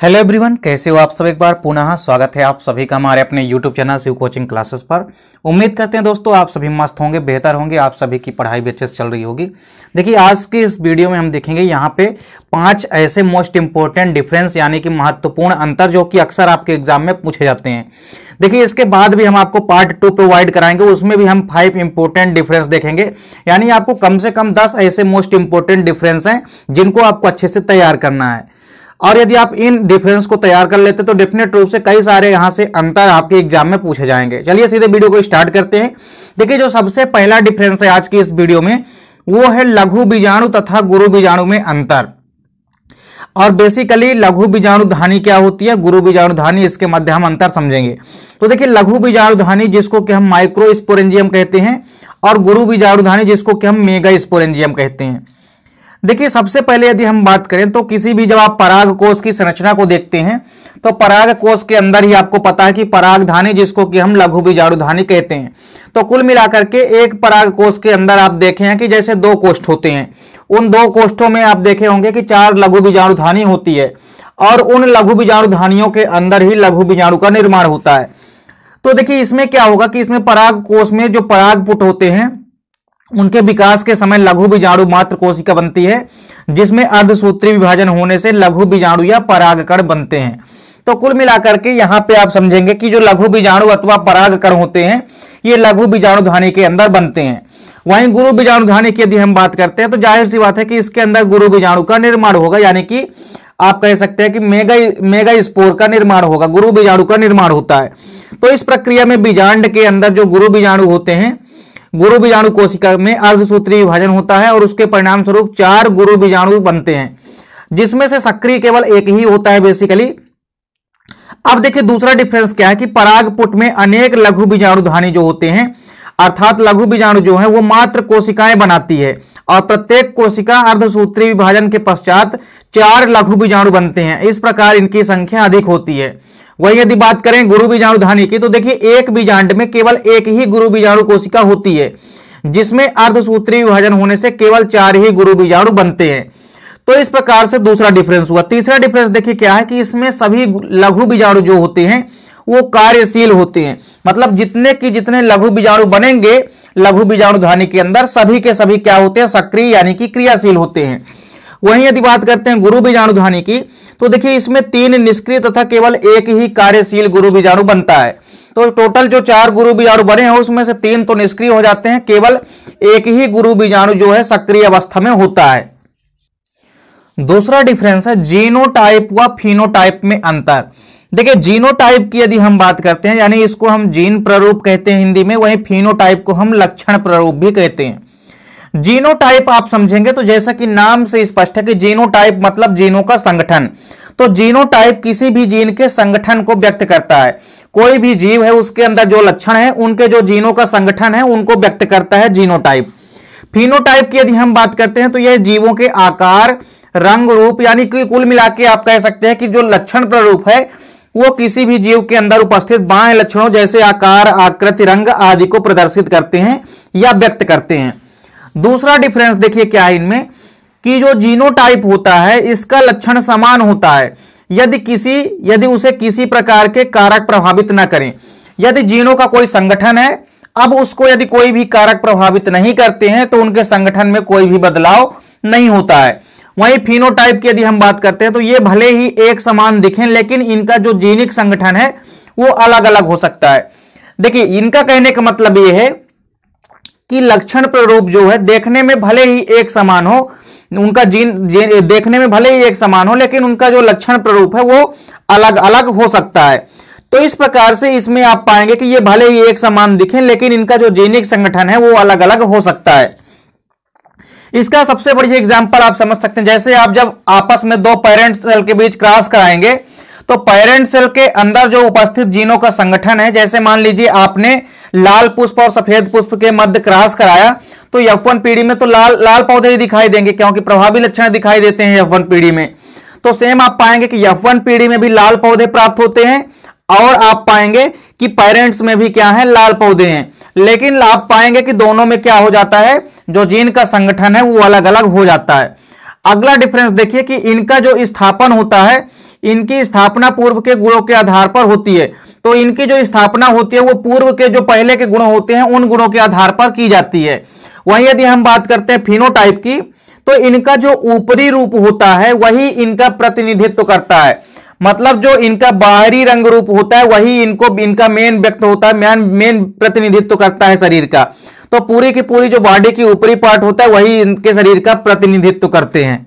Hello everyone, कैसे हो आप सब। एक बार पुनः स्वागत है आप सभी का हमारे अपने YouTube channel Shiv coaching classes पर। उम्मीद करते हैं दोस्तों आप सभी मस्त होंगे, बेहतर होंगे, आप सभी की पढ़ाई भी अच्छे से चल रही होगी। देखिए आज के इस वीडियो में हम देखेंगे यहाँ पे 5 ऐसे मोस्ट इंपॉर्टेंट डिफरेंस यानी कि महत्वपूर्ण अंतर जो कि अक्सर आपके एग्जाम में पूछे जाते हैं। देखिए इसके बाद भी हम आपको पार्ट 2 प्रोवाइड कराएंगे, उसमें भी हम 5 इंपॉर्टेंट डिफरेंस देखेंगे। यानी आपको कम से कम 10 ऐसे मोस्ट इंपॉर्टेंट डिफरेंस हैं जिनको आपको अच्छे से तैयार करना है। और यदि आप इन डिफरेंस को तैयार कर लेते तो डेफिनेट रूप से कई सारे यहां से अंतर आपके एग्जाम में पूछे जाएंगे। चलिए सीधे वीडियो को स्टार्ट करते हैं। देखिए जो सबसे पहला डिफरेंस है आज की इस वीडियो में वो है लघु बीजाणु तथा गुरु बीजाणु में अंतर। और बेसिकली लघु बीजाणुधानी क्या होती है, गुरु बीजाणुधानी, इसके मध्य हम अंतर समझेंगे। तो देखिए लघु बीजाणुधानी जिसको कि हम माइक्रोस्पोरेंजियम कहते हैं और गुरु बीजाणुधानी जिसको कि हम मेगा स्पोरेंजियम कहते हैं। देखिए सबसे पहले यदि हम बात करें तो किसी भी जब आप पराग कोश की संरचना को देखते हैं तो पराग कोश के अंदर ही आपको पता है कि परागधानी जिसको कि हम लघु बीजाणुधानी कहते हैं। तो कुल मिलाकर के एक पराग कोश के अंदर आप देखे हैं कि जैसे 2 कोष्ठ होते हैं, उन 2 कोष्ठों में आप देखे होंगे कि 4 लघु बीजाणुधानी होती है और उन लघु बीजाणुधानियों के अंदर ही लघु बीजाणु का निर्माण होता है। तो देखिए इसमें क्या होगा कि इसमें पराग कोश में जो परागपुट होते हैं उनके विकास के समय लघु बीजाणु मात्र कोशिका बनती है जिसमें अर्धसूत्री विभाजन होने से लघु बीजाणु या परागकण बनते हैं। तो कुल मिलाकर के यहाँ पे आप समझेंगे कि जो लघु बीजाणु अथवा परागकण होते हैं ये लघु बीजाणुधानी के अंदर बनते हैं। वहीं गुरु बीजाणुधानी की यदि हम बात करते हैं तो जाहिर सी बात है कि इसके अंदर गुरु बीजाणु का निर्माण होगा, यानी कि आप कह सकते हैं कि मेगा स्पोर का निर्माण होगा, गुरु बीजाणु का निर्माण होता है। तो इस प्रक्रिया में बीजांड के अंदर जो गुरु बीजाणु होते हैं, गुरु बीजाणु कोशिका में अर्धसूत्री विभाजन होता है और उसके परिणाम स्वरूप 4 गुरु बीजाणु बनते हैं जिसमें से सक्रिय केवल एक ही होता है बेसिकली। अब देखिए दूसरा डिफरेंस क्या है कि परागपुट में अनेक लघु बीजाणुधानी जो होते हैं अर्थात लघु बीजाणु जो है वो मात्र कोशिकाएं बनाती है और प्रत्येक कोशिका अर्धसूत्री विभाजन के पश्चात 4 लघु बीजाणु बनते हैं। इस प्रकार इनकी संख्या अधिक होती है। वही यदि बात करें गुरु बीजाणुधानी की तो देखिए एक बीजांड में केवल एक ही गुरु बीजाणु कोशिका होती है जिसमें अर्धसूत्री विभाजन होने से केवल 4 ही गुरु बीजाणु बनते हैं। तो इस प्रकार से दूसरा डिफरेंस हुआ। तीसरा डिफरेंस देखिए क्या है कि इसमें सभी लघु बीजाणु जो होते हैं वो कार्यशील होते हैं, मतलब जितने लघु बीजाणु बनेंगे लघु बीजाणुधानी के अंदर सभी के सभी क्या होते हैं, सक्रिय यानी कि क्रियाशील होते हैं। वहीं यदि बात करते हैं गुरु बीजाणुधानी की तो देखिए इसमें 3 निष्क्रिय तथा केवल एक ही कार्यशील गुरु बीजाणु बनता है। तो टोटल जो 4 गुरु बीजाणु बने हैं उसमें से 3 तो निष्क्रिय हो जाते हैं, केवल एक ही गुरु बीजाणु जो है सक्रिय अवस्था में होता है। दूसरा डिफरेंस है जीनोटाइप व फिनोटाइप में अंतर। देखिए जीनोटाइप की यदि हम बात करते हैं यानी इसको हम जीन प्ररूप कहते हैं हिंदी में, वहीं फिनोटाइप को हम लक्षण प्ररूप भी कहते हैं। जीनोटाइप आप समझेंगे तो जैसा कि नाम से स्पष्ट है कि जीनोटाइप मतलब जीनों का संगठन। तो जीनोटाइप किसी भी जीन के संगठन को व्यक्त करता है। कोई भी जीव है उसके अंदर जो लक्षण है उनके जो जीनों का संगठन है उनको व्यक्त करता है जीनोटाइप। फिनोटाइप की यदि हम बात करते हैं तो यह जीवों के आकार, रंग, रूप यानी कि कुल मिला के आप कह सकते हैं कि जो लक्षण प्ररूप है वो किसी भी जीव के अंदर उपस्थित बाह्य लक्षणों जैसे आकार, आकृति, रंग आदि को प्रदर्शित करते हैं या व्यक्त करते हैं। दूसरा डिफरेंस देखिए क्या है इनमें कि जो जीनोटाइप होता है इसका लक्षण समान होता है यदि उसे किसी प्रकार के कारक प्रभावित न करें। यदि जीनों का कोई संगठन है, अब उसको यदि कोई भी कारक प्रभावित नहीं करते हैं तो उनके संगठन में कोई भी बदलाव नहीं होता है। वहीं फिनोटाइप की यदि हम बात करते हैं तो ये भले ही एक समान दिखें लेकिन इनका जो जीनिक संगठन है वो अलग अलग हो सकता है। देखिए इनका कहने का मतलब ये है कि लक्षण प्ररूप जो है देखने में भले ही एक समान हो, उनका जीन देखने में भले ही एक समान हो लेकिन उनका जो लक्षण प्ररूप है वो अलग अलग हो सकता है। तो इस प्रकार से इसमें आप पाएंगे कि ये भले ही एक समान दिखें लेकिन इनका जो जीनिक संगठन है वो अलग अलग हो सकता है। इसका सबसे बढ़िया एग्जांपल आप समझ सकते हैं, जैसे आप जब आपस में 2 पेरेंट सेल के बीच क्रॉस कराएंगे तो पेरेंट सेल के अंदर जो उपस्थित जीनों का संगठन है, जैसे मान लीजिए आपने लाल पुष्प और सफेद पुष्प के मध्य क्रॉस कराया तो F1 पीढ़ी में तो लाल पौधे ही दिखाई देंगे क्योंकि प्रभावी लक्षण दिखाई देते हैं F1 पीढ़ी में। तो सेम आप पाएंगे कि F1 पीढ़ी में भी लाल पौधे प्राप्त होते हैं और आप पाएंगे कि पेरेंट्स में भी क्या है, लाल पौधे हैं। लेकिन आप पाएंगे कि दोनों में क्या हो जाता है, जो जीन का संगठन है वो अलग अलग हो जाता है। अगला डिफरेंस देखिए कि इनका जो स्थापन होता है इनकी स्थापना पूर्व के गुणों के आधार पर होती है। तो इनकी जो स्थापना होती है वो पूर्व के जो पहले के गुण होते हैं उन गुणों के आधार पर की जाती है। वहीं यदि हम बात करते हैं फिनोटाइप की, तो इनका जो ऊपरी रूप होता है वही इनका प्रतिनिधित्व करता है। मतलब जो इनका बाहरी रंग रूप होता है वही इनका मेन व्यक्त होता है, मेन प्रतिनिधित्व करता है शरीर का। तो पूरी की पूरी जो बॉडी की ऊपरी पार्ट होता है वही इनके शरीर का प्रतिनिधित्व करते हैं।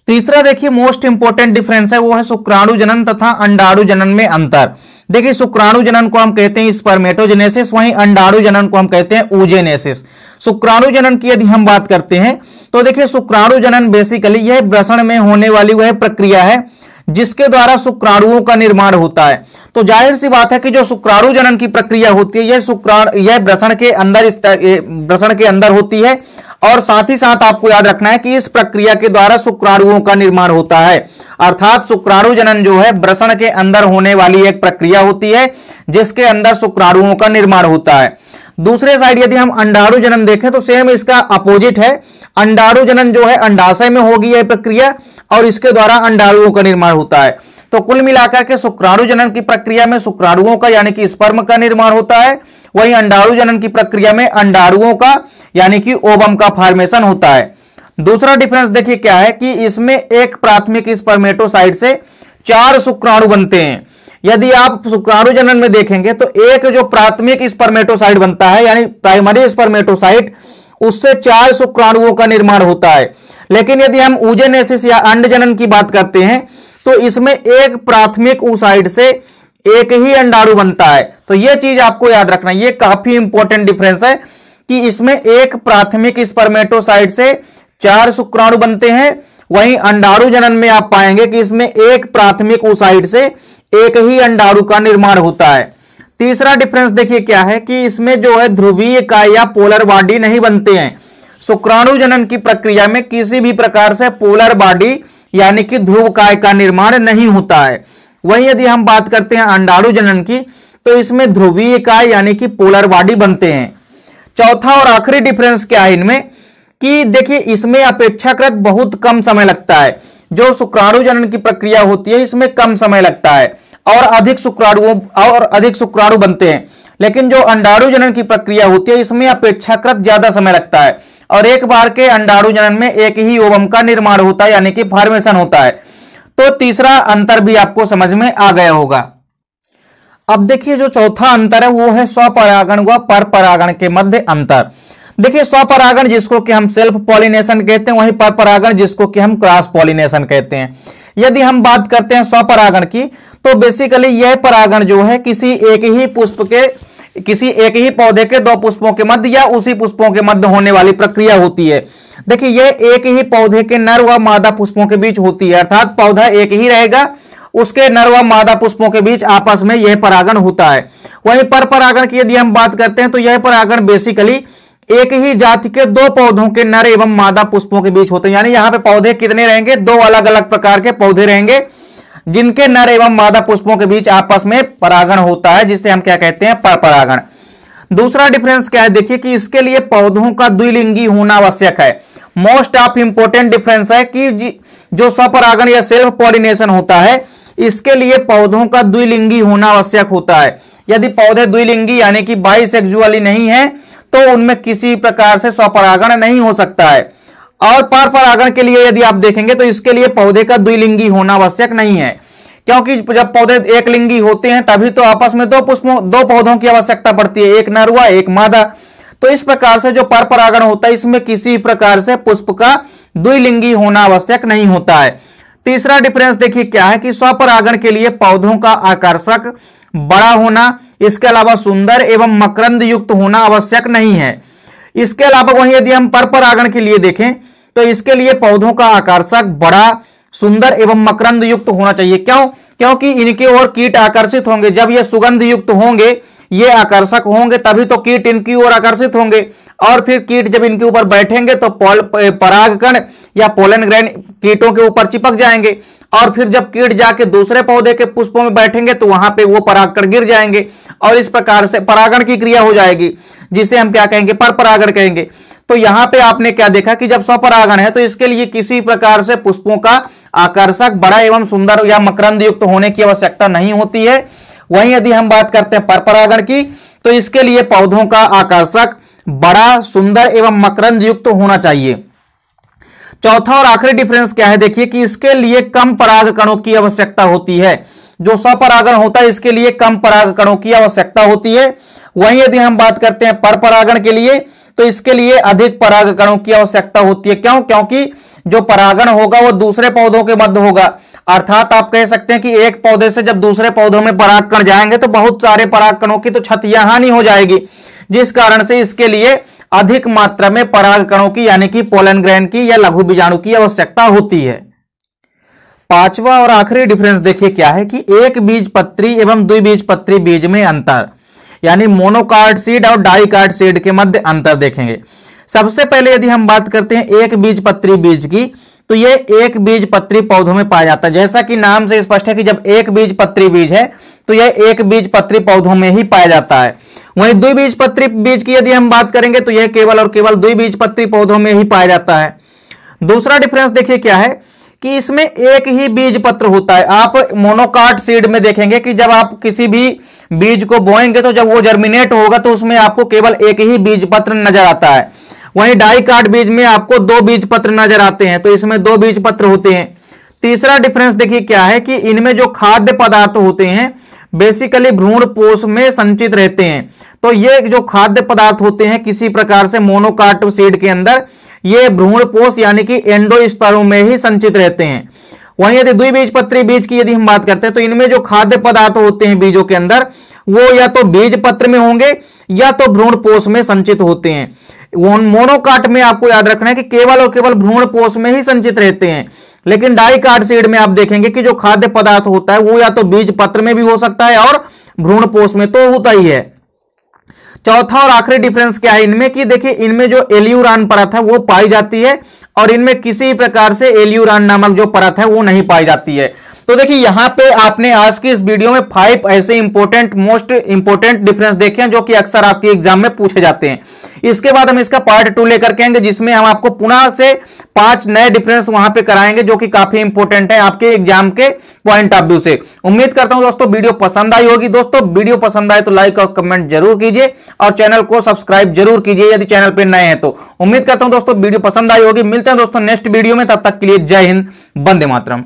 तीसरा देखिए मोस्ट इंपोर्टेंट डिफरेंस है वो है शुक्राणु जनन तथा अंडाणु जनन में अंतर। देखिए शुक्राणु जनन को हम कहते हैं स्पर्मेटोजेनेसिस, वहीं अंडाणु जनन को हम कहते हैं oogenesis। शुक्राणु जनन की यदि हम बात करते हैं तो देखिए शुक्राणु जनन बेसिकली यह वृषण में होने वाली वह प्रक्रिया है जिसके द्वारा शुक्राणुओं का निर्माण होता है। तो जाहिर सी बात है कि जो शुक्राणु जनन की प्रक्रिया होती है यह वृषण के अंदर होती है, और साथ ही साथ आपको याद रखना है कि इस प्रक्रिया के द्वारा शुक्राणुओं का निर्माण होता है। अर्थात शुक्राणु जनन जो है वृषण के अंदर होने वाली एक प्रक्रिया होती है जिसके अंदर शुक्राणुओं का निर्माण होता है। दूसरे साइड यदि हम अंडाणु जनन देखें तो सेम इसका अपोजिट है। अंडाणु जनन जो है अंडाशय में होगी यह प्रक्रिया और इसके द्वारा अंडाणुओं का निर्माण होता है। तो कुल मिलाकर के शुक्राणु जनन की प्रक्रिया में शुक्राणुओं का यानी कि स्पर्म का निर्माण होता है, वहीं अंडाणु जनन की प्रक्रिया में अंडाणुओं का यानी कि ओवम का फॉर्मेशन होता है। दूसरा डिफरेंस देखिए क्या है कि इसमें एक प्राथमिक स्पर्मेटोसाइट से 4 शुक्राणु बनते हैं। यदि आप शुक्राणु जनन में देखेंगे तो एक जो प्राथमिक स्पर्मेटोसाइट बनता है यानी प्राइमरी स्पर्मेटोसाइट, उससे 4 शुक्राणुओं का निर्माण होता है। लेकिन यदि हम oogenesis या अंड जनन की बात करते हैं तो इसमें एक प्राथमिक oocyte से एक ही अंडाणु बनता है। तो यह चीज आपको याद रखना, यह काफी इंपॉर्टेंट डिफरेंस है कि इसमें एक प्राथमिक स्पर्मेटोसाइट से 4 शुक्राणु बनते हैं, वहीं अंडाणु जनन में आप पाएंगे कि इसमें एक प्राथमिक oocyte से एक ही अंडाणु का निर्माण होता है। तीसरा डिफरेंस देखिए क्या है कि इसमें जो है ध्रुवीय काय या पोलर बॉडी नहीं बनते हैं। शुक्राणु जनन की प्रक्रिया में किसी भी प्रकार से पोलर बॉडी यानी कि ध्रुव काय का निर्माण नहीं होता है। वहीं यदि हम बात करते हैं अंडाणु जनन की तो इसमें ध्रुवीय काय यानी कि पोलर बॉडी बनते हैं। चौथा और आखिरी डिफरेंस क्या है इनमें कि देखिए इसमें अपेक्षाकृत बहुत कम समय लगता है। जो शुक्राणु जनन की प्रक्रिया होती है इसमें कम समय लगता है और अधिक शुक्राणु बनते हैं, लेकिन जो अंडाणु जनन की प्रक्रिया होती है इसमें अपेक्षाकृत ज्यादा समय लगता है और एक बार के अंडाणु जनन में एक ही ओवम का निर्माण होता है यानी कि फॉर्मेशन होता है। तो तीसरा अंतर भी आपको समझ में आ गया होगा। अब देखिए जो चौथा अंतर है वो है स्वपरागण व परपरागण के मध्य अंतर। देखिए स्वपरागण जिसको कि हम सेल्फ पॉलिनेशन कहते हैं, वहीं परपरागण जिसको कि हम क्रॉस पॉलिनेशन कहते हैं। यदि हम बात करते हैं स्वपरागण की तो बेसिकली यह परागण जो है किसी एक ही पौधे के 2 पुष्पों के मध्य या उसी पुष्पों के मध्य होने वाली प्रक्रिया होती है। देखिए यह एक ही पौधे के नर व मादा पुष्पों के बीच होती है, अर्थात पौधा एक ही रहेगा, उसके नर व मादा पुष्पों के बीच आपस में यह परागण होता है। वहीं परपरागण की यदि हम बात करते हैं तो यह परागण बेसिकली एक ही जाति के 2 पौधों के नर एवं मादा पुष्पों के बीच होते हैं। यानी यहां पे पौधे कितने रहेंगे, 2 अलग अलग प्रकार के पौधे रहेंगे जिनके नर एवं मादा पुष्पों के बीच आपस में परागण होता है, जिसे हम क्या कहते हैं, परपरागण। दूसरा डिफरेंस क्या है देखिए कि इसके लिए पौधों का द्विलिंगी होना आवश्यक है। मोस्ट ऑफ इंपोर्टेंट डिफरेंस है कि जो स्वपरागण या सेल्फ पॉलिनेशन होता है इसके लिए पौधों का द्विलिंगी होना आवश्यक होता है। यदि पौधे द्विलिंगी यानी कि बाइसेक्सुअली नहीं है तो उनमें किसी प्रकार से स्वपरागण नहीं हो सकता है। और परपरागण के लिए यदि आप देखेंगे तो इसके लिए पौधे का द्विलिंगी होना आवश्यक नहीं है, क्योंकि जब पौधे एक लिंगी होते हैं तभी तो आपस में 2 पौधों की आवश्यकता पड़ती है, एक नर व एक मादा। तो इस प्रकार से जो परपरागण होता है इसमें किसी प्रकार से पुष्प का द्विलिंगी होना आवश्यक नहीं होता है। तीसरा डिफरेंस देखिए क्या है कि स्वपरागण के लिए पौधों का आकर्षक बड़ा होना, इसके अलावा सुंदर एवं मकरंद युक्त होना आवश्यक नहीं है। इसके अलावा वहीं यदि हम परपरागण के लिए देखें तो इसके लिए पौधों का आकर्षक बड़ा, सुंदर एवं मकरंद युक्त होना चाहिए। क्यों? क्योंकि इनके ओर कीट आकर्षित होंगे। जब ये सुगंध युक्त होंगे, ये आकर्षक होंगे, तभी तो कीट इनकी ओर आकर्षित होंगे और फिर कीट जब इनके ऊपर बैठेंगे तो परागकण या पोलन ग्रैन कीटों के ऊपर चिपक जाएंगे और फिर जब कीट जाके दूसरे पौधे के पुष्पों में बैठेंगे तो वहां पे वो परागकण गिर जाएंगे और इस प्रकार से परागण की क्रिया हो जाएगी, जिसे हम क्या कहेंगे, परपरागण कहेंगे। तो यहां पे आपने क्या देखा कि जब स्वपरागण है तो इसके लिए किसी प्रकार से पुष्पों का आकर्षक, बड़ा एवं सुंदर या मकरंद युक्त होने की आवश्यकता नहीं होती है। वहीं यदि हम बात करते हैं परपरागण की, तो इसके लिए पौधों का आकर्षक, बड़ा, सुंदर एवं मकरंद युक्त होना चाहिए। चौथा और आखिरी डिफरेंस क्या है, देखिए कि इसके लिए कम पराग कणों की आवश्यकता होती है। जो स्वपरागण होता है इसके लिए कम पराग कणों की आवश्यकता होती है। वहीं यदि हम बात करते हैं परपरागण के लिए, तो इसके लिए अधिक पराग कणों की आवश्यकता होती है। क्यों? क्योंकि जो परागण होगा वो दूसरे पौधों के मध्य होगा, अर्थात आप कह सकते हैं कि एक पौधे से जब दूसरे पौधों में पराग कण जाएंगे तो बहुत सारे पराग कणों की तो क्षतियां हानि हो जाएगी, जिस कारण से इसके लिए अधिक मात्रा में पराग कणों की यानी कि पोलन ग्रेन की या लघु बीजाणु की आवश्यकता होती है। पांचवा और आखिरी डिफरेंस देखिए क्या है कि एक बीजपत्री एवं द्विबीजपत्री बीज में अंतर, यानी मोनोकार्ड सीड और डाइकार्ड सीड के मध्य अंतर देखेंगे। सबसे पहले यदि हम बात करते हैं एक बीजपत्री बीज की, तो ये एक बीजपत्री पौधों में पाया जाता है। जैसा कि नाम से स्पष्ट है कि जब एक बीजपत्री बीज है तो यह एक बीजपत्री पौधों में ही पाया जाता है। वहीं द्विबीजपत्री बीज की यदि हम बात करेंगे तो यह केवल और केवल द्विबीजपत्री पौधों में ही पाया जाता है। दूसरा डिफरेंस देखिए क्या है कि इसमें एक ही बीज पत्र होता है। आप मोनोकाट सीड में देखेंगे कि जब आप किसी भी बीज को बोएंगे तो जब वो जर्मिनेट होगा तो उसमें आपको केवल एक ही बीज पत्र नजर आता है। वहीं डाइकाट बीज में आपको दो बीज पत्र नजर आते हैं, तो इसमें दो बीज पत्र होते हैं। तीसरा डिफरेंस देखिए क्या है कि इनमें जो खाद्य पदार्थ होते हैं बेसिकली भ्रूण पोष में संचित रहते हैं। तो ये जो खाद्य पदार्थ होते हैं किसी प्रकार से मोनोकाट सीड के अंदर ये भ्रूण पोष यानी कि एंडोस्पर्म में ही संचित रहते हैं। वहीं यदि द्विबीजपत्री बीज की यदि हम बात करते हैं तो इनमें जो खाद्य पदार्थ होते हैं बीजों के अंदर वो या तो बीज पत्र में होंगे या तो भ्रूण पोष में संचित होते हैं। मोनोकाट में आपको याद रखना है कि केवल और केवल भ्रूण पोष में ही संचित रहते हैं, लेकिन डाइकाट सीड में आप देखेंगे कि जो खाद्य पदार्थ होता है वो या तो बीज पत्र में भी हो सकता है और भ्रूण पोष में तो होता ही है। चौथा और आखिरी डिफरेंस क्या है इनमें कि देखिए इनमें जो एल्यूरान परत है वो पाई जाती है और इनमें किसी प्रकार से एल्यूरान नामक जो परत है वो नहीं पाई जाती है। तो देखिए यहां पे आपने आज की इस वीडियो में 5 ऐसे मोस्ट इंपोर्टेंट डिफरेंस देखे हैं जो कि अक्सर आपके एग्जाम में पूछे जाते हैं। इसके बाद हम इसका पार्ट 2 लेकर के आएंगे जिसमें हम आपको पुनः से 5 नए डिफरेंस वहां पे कराएंगे जो कि काफी इंपॉर्टेंट है आपके एग्जाम के पॉइंट ऑफ व्यू से। उम्मीद करता हूं दोस्तों वीडियो पसंद आई होगी। दोस्तों वीडियो पसंद आए तो लाइक और कमेंट जरूर कीजिए और चैनल को सब्सक्राइब जरूर कीजिए यदि चैनल पे नए हैं तो। उम्मीद करता हूं दोस्तों वीडियो पसंद आई होगी। मिलते हैं दोस्तों नेक्स्ट वीडियो में, तब तक के लिए जय हिंद, वंदे मातरम।